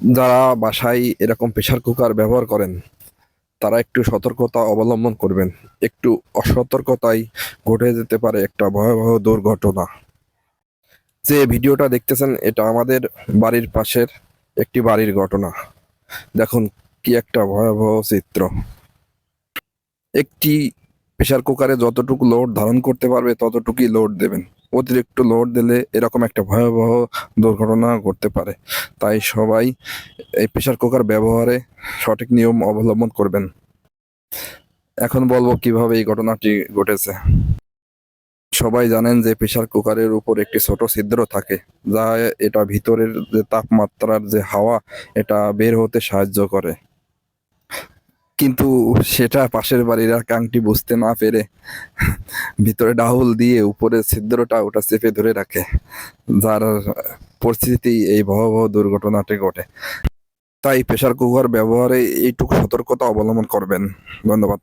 যারা বাসায় এরকম প্রেসার কুকার ব্যবহার করেন তারা একটু সতর্কতা অবলম্বন করবেন। একটু অসতর্কতায় ঘটে যেতে পারে একটা ভয়াবহ দুর্ঘটনা। যে ভিডিওটা দেখতেছেন এটা আমাদের বাড়ির পাশের একটি বাড়ির ঘটনা। দেখুন কি একটা ভয়াবহ চিত্র। একটি প্রেসার কুকারে যতটুকু লোড ধারণ করতে পারবে ততটুকুই লোড দেবেন। অতিরিক্ত লোড দিলে এরকম একটা ভয়াবহ দুর্ঘটনা ঘটতে পারে। তাই সবাই এই প্রেসার কুকার ব্যবহারে সঠিক নিয়ম অবলম্বন করবেন। এখন বলবো কিভাবে এই ঘটনাটি ঘটেছে। সবাই জানেন যে প্রেসার কুকারের উপর একটি ছোট ছিদ্র থাকে, যা এটা ভিতরের যে তাপমাত্রার যে হাওয়া এটা বের হতে সাহায্য করে। কিন্তু সেটা পাশের বাড়ির এক আংটি বুঝতে না পেরে ভিতরে ডাহুল দিয়ে উপরে ছিদ্রটা ওটা চেপে ধরে রাখে, যার পরিস্থিতি এই ভয়াবহ দুর্ঘটনাটি ঘটে। তাই প্রেসার কুকার ব্যবহারে এইটুকু সতর্কতা অবলম্বন করবেন। ধন্যবাদ।